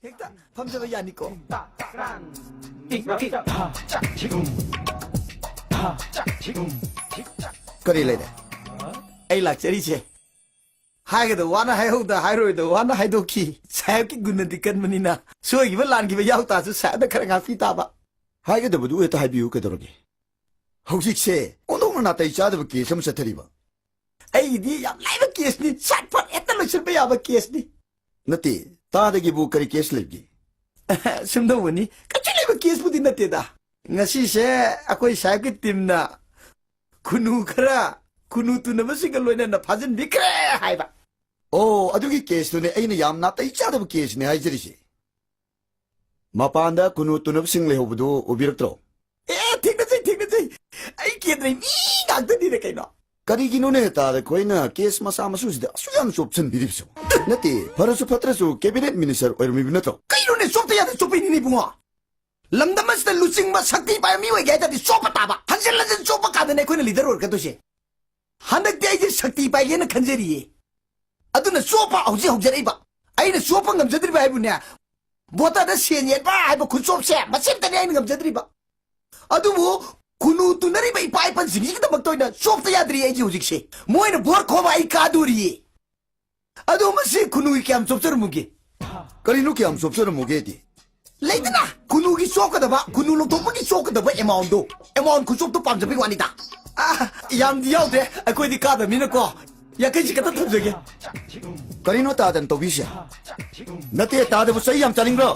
헥다 밤새봐 야니꺼 거리 레데 에이 락자리제 하이게도 와나 하이호다 하이로이도 와나 하이도키 사역기 군는디 끈문이나 수학이면 란기면 야우따서 사야다 카랑아 피타바 하이게도 모두 왜또 하이비우 그더러기 혹시세 오늘은 나타 이자도 케이스 좀 세트리바 에이디 야 라이브 케이스니 샷팟 에탈로 실패 야바 케이스니 나티 तादगी वो करी केस लेगी सुनदो वनी कचले में केस बुद्धि नते दा ngasi se akoi sakit timna kunu khara kunu tu na masing loina na phajin bikre haiba oh adugi case ne aina yamna tai cha da case ne haijiri si mapanda kunu tu na sing le hobudu obirakto thik na jai ai ke dai mi gak da ni re kai no kari gi no ne ta da koi na case masa masu da suyam option biripso nati parasu patrasu cabinet minister or mi binato kairo ne sopta ya sopi ni bunga lamdamas da lucing ma sakti pa mi we ga da sopa ta ba hanjel la sopa ka da ne koi na leader or ka to she handak dai ji sakti pa ye na khanjeri ye aduna sopa auji hojari ba ai na sopa ngam jadri ba ai bunya bota da sen ye ba ai ba khu sop se ma sim ta ne ai ngam jadri ba adu mo kunu tu nari ba ipai pan singi ka mak toina sopta ya dri ai ji hojik se moi na bor kho ba ai ka duri ye ado masi kunu ki am sopsar muge karinu ki am sopsar muge di leidana kunu ki sok da ba kunu lo top ki sok da ba amount ku sop to pam jabi wani da yam di yaw de akoi di ka da min ko ya kai ji ka ta thjege karinu ta dan to bisha nate ta da sai yam chaling bro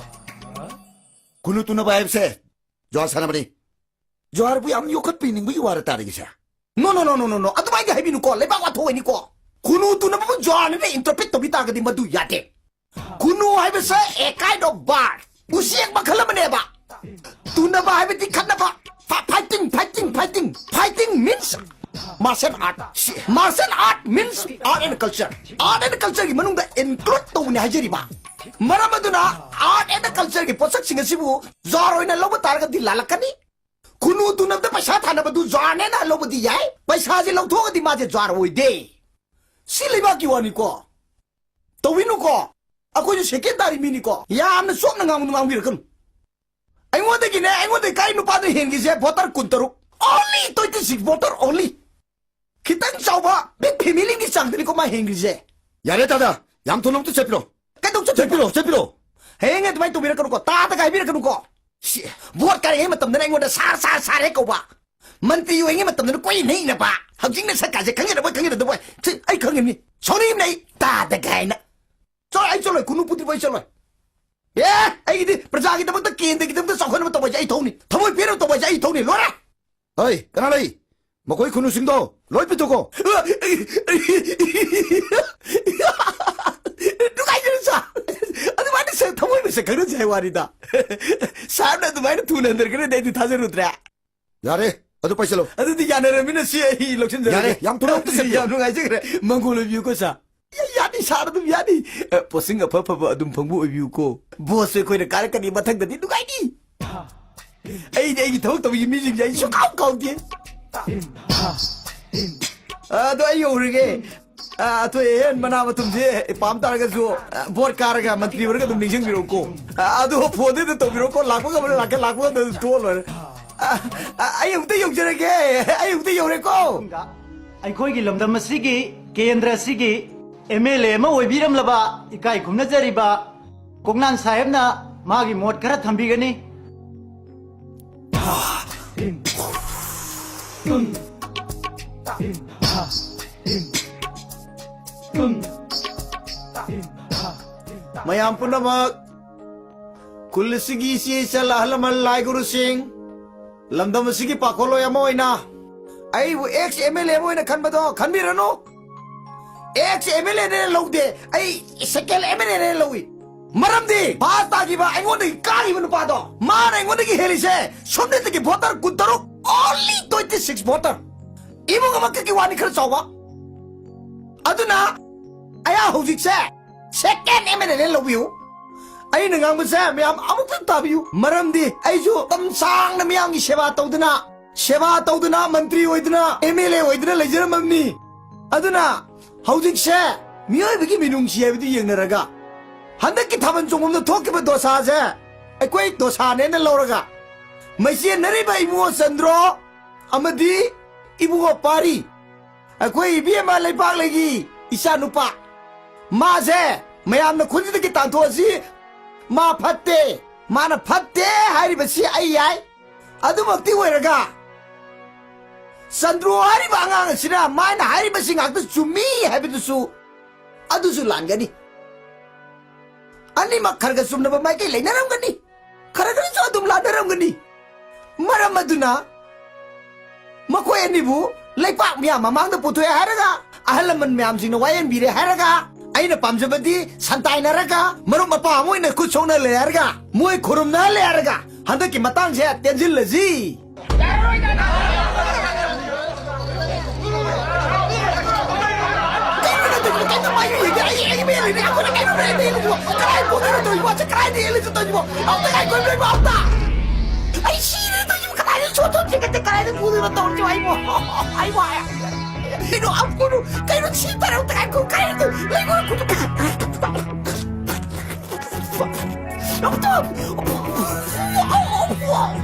kunu tu na ba se jo sana bari jo bu yam yokat pi ning bu war ta ri sa no adu mai ga hebi nu ko le ba wa thoi ni ko kunu tu na ba John ne interpret to bita ga di madu yate kunu hai ba sa a kind of bar usiek ba khala mane ba tu na ba hai ba ti khat na ba fighting means martial art means art and culture gi manung da include to ne hajeri ba maramaduna art and culture gi posak singa sibu zaro ina loba tar ga di lalakani kunu tu na da paisa thana ba du zane na loba di yai paisa ji lo tho ga di ma je zaro oi de Siliba ki wani ko tawinu ko ako ju secretary mini ko ya amna sok na ngam wir kan ai ngode gi ne ai ngode kai nu pa de hen gi se voter kuntaru only 26 voter only kitang sauba big family gi sang de ko ma hen gi se yare tada yam thonong to chepiro kai dong chepiro henge dmai to bir kan ko ta ta kai bir kan ko vote kai he matam na ngode sar he ko ba Manti yu ingi matam na koi nei na ba hajing na sa ka je khang na ba ai khang ni soni nei ta da gai na so ai so kunu putri bai so ye ai di praja gi ta ta ken de gi ta sa khon ma to ba ai thoni thamoi pero to ba ai thoni lo ra oi kana lai ma koi kunu sing do loi pi to ko du kai ni sa adu ma ni sa thamoi me sa khang jai wari da sa na du mai tu na ndar ke de di thajar utra yare Aduh paisa lo. Aduh di yana remina si ai loksin jare. Yare, yang tu nak tu yang tu ngaji kere. Mangkul view ko sa. Ya ni sar tu ya ni. Posing apa adum pangbu view ko. Bos ko ne kar kani mathang da di du gai ni. Ai thau to yi music jai so kau di. Aduh ai uri ke. To en mana batum je pam tar ga jo bor kar ga mantri war ga dum ningsing biro ko. Aduh phode de to biro ko lakwa ga lakwa da to lo. Ayung tu yung jere ke, ayung tu yung reko. Ay koi ki lamdam masigi, kendra sigi, MLA ma oi biram laba, ikai kumna jari ba, kongnan sahib na magi mot kara thambi gani. Mayam pun nama kulisigi si salah lamal lai guru sing. Lamdam sigi pakolo ya mo ina ai wo ex MLA mo ina khan ba do khan bi rano ex MLA ne lo de ai second MLA ne lo wi maram de ba ta gi ba ai ngo de ka gi nu pa do ma ne ngo de gi heli se somne de gi voter kuntaru only 26 voter ibo ga makki wani khar chawa aduna aya hojik se second MLA ne lo wi ai na ngang sa myam amuk ta biu maram di ai ju tam sang na myam gi seva tawduna mantri oiduna MLA oiduna lejer mamni aduna hojik se miyoi bigi minung si abi di yeng na raga 한덕기 타면 조금도 도끼면 도사제 아이코이 도사네는 러러가 마시에 너리바 이부어 선드로 아마디 이부어 파리 아이코이 이비에 말레 박레기 이샤 누파 마제 매암나 콘지드기 탄토시 마 팟테 마나 팟테 하리바시 아이야이 아두먹디 오이라가 산드로 하리바 안강시나 마나 하리바시 ngak도 주미 하비두수 아두수 란가니 아니 막 카르가 숨나바 마이케 레나람가니 카르가니 저도 라다람가니 마라마두나 마코에니부 레이팍 미야 마망다 포토에 하라가 아할라만 미암싱나 와연 비레 하라가 아이나 밤저바디 산타이나라가 마로 마파 모이나 쿠총나 레하라가 모이 코름나 레하라가 한덕기 마땅세 땐질러지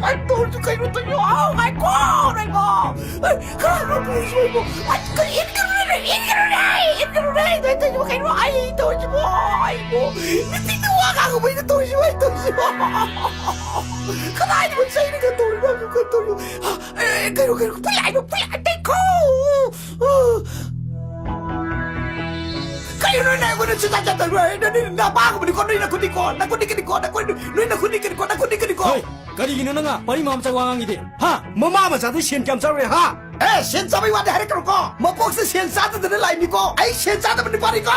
I told you kayo to you. Oh my God! I go. Kano po siya mo? At I told you mo. Ay mo. Nagtinawa ka ako ba yung told you? I told you. Kanain mo sa'yo na katulog. Katulog. Kayo. Palay ko. Kayo na ako na sasasatan mo. Napaka mo ni ko. Nakundi. 거리기는 nga 빨리 마음짝 왕왕이디 하 뭐마마 자도 시험점사를 하 에 신사비 와대 하래 그러고 뭐 복스 신사드들 라이미고 아이 신사드들 빠리고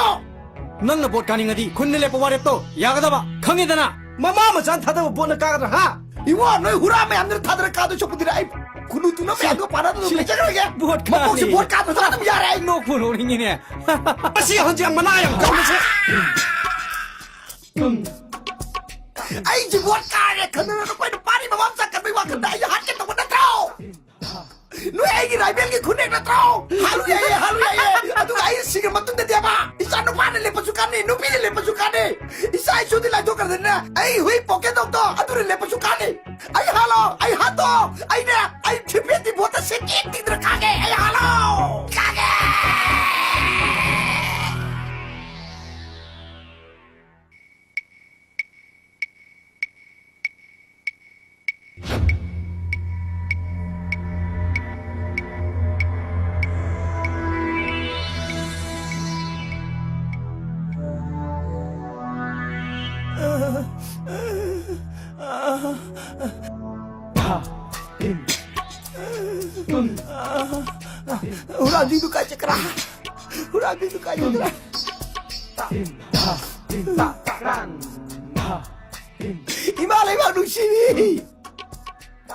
넌나 봇 가능하디 군내레 뽑아랬또 야가다봐 강해다나 뭐마마 잔 타다 보는 까가다 하 이거 너희 후라메 안들 타들 까도 쇼부들 아이 군우두나 매도 받아도 매자 그러게 봇 뭐 복스 못 까도 사람 야래 녹분 오링이네 아시 헌장 만나요 가면서 아이 지 못 까네 그늘은 거기도 빠리 뭐 맘sakกันไม่ว่ากันได้อย่าหันกันตรงนั้นเจ้า누이 애기 라이벨기 군액나 또 하루야예 아두 아이 시간 맞던데 대봐 이산 누파는 레퍼주카니 누피는 레퍼주카니 이사이 쇼디 라이도 가르나 아이 후이 포켓독도 아두를 레퍼주카니 아이 할로 아이 하도 아이네 아이 티피티 보다 새끼 띠들 가게 아이 할로 가게 우라디도 까지 그라 우라디도 까지 그라 이말이 마누시니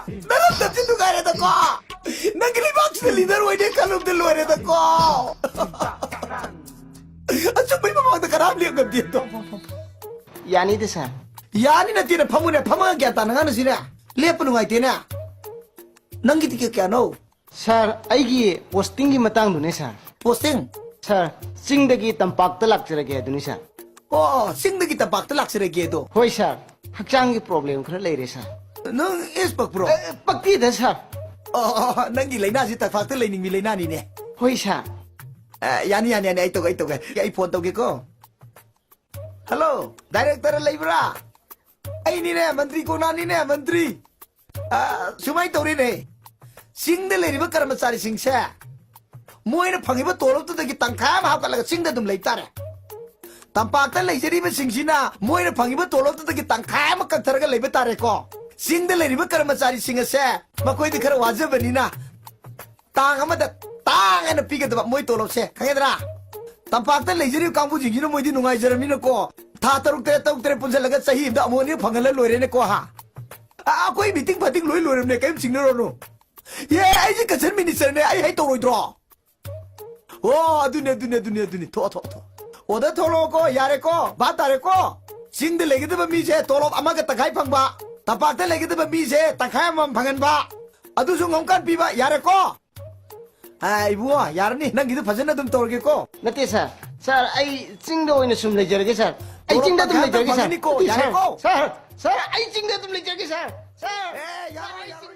나는 남친도 가야 되고 나길이 박스들 리더로 와야 칼럼들 와야 되고 정말 마마한테 가람 리어가 뒤에도 야니드 사 야니나 뒤에 파문에 파문하게 했다는 거는 시냐 레프는 거 있대냐 넌 기특해 너 Sir, aigi posting gi matang dune sir. 포스팅 Sir, singdagi tampak talak jirage dune sir. 싱득이 다 박들 락스레기에도 Hoi sir, hakchang gi problem khara leire sir. 넌 에스박 브로 Pakti da sir. 넌기 레나지 딱 박들 레닝미 레나니네 Hoi sir. 야니 아이또가 야이 폰 또게고 hello director 레이브라 아이니네 मंत्री कोनानी네 मंत्री 수마이 또리네 싱데 레리버 कर्मचारी सिंहसे मोइने फंगिबो तोलबतुदगी तंखाम हावकालगा सिंगदा दुम लेतारे तंपाकता लेजरीबो सिंगसिना मोइने फंगिबो तोलबतुदगी तंखाम कथरगा लेबे तारेको सिंगदा लेरिबो कर्मचारी सिंहसे मकोइदि खर वाजबनिना तांग अमदा तांग एना पिगदबा मोइ तोलबसे खंगेदरा तंपाकता लेजरीबो कांबुजिगिनो मोइदि नुंगाइजरमिनको था तरुक तेरे पुंजलगा सही इबदा अमोनि फंगले लोइरेने को हा कोई मीटिंग फटिंग लोइरेने कैम सिंगनरोनो 예, 아이지 그전 미니스터네 아이 해도 로이드로. 두네. 토. 오다 토로고 야레고 바다레고 싱들 레기드 미제 토로 아마가 따가이 방바. tapak te lagi tu berbisa, tak kaya mampangan ba. Adu sungongkan piba, yare ko. Ay buah, yare ni, nang gitu pasal na tum torge ko. Nati sir, sir ay singdo ina sumle jarage sir. ꯑꯩ ꯆꯤꯡꯗ ꯑꯗꯨꯝ ꯂꯩꯖꯒꯦ ꯁꯥꯔ ꯐꯪꯒꯅꯤꯀꯣ, ꯁꯥꯔ ꯌꯥꯔꯦꯀꯣ? ꯁꯥꯔ ꯑꯩ ꯆꯤꯡꯗ ꯑꯗꯨꯝ ꯂꯩꯖꯒꯦ ꯁꯥꯔ ꯑꯦ ꯌꯥꯔꯣꯏ ꯌꯥꯔꯣꯏ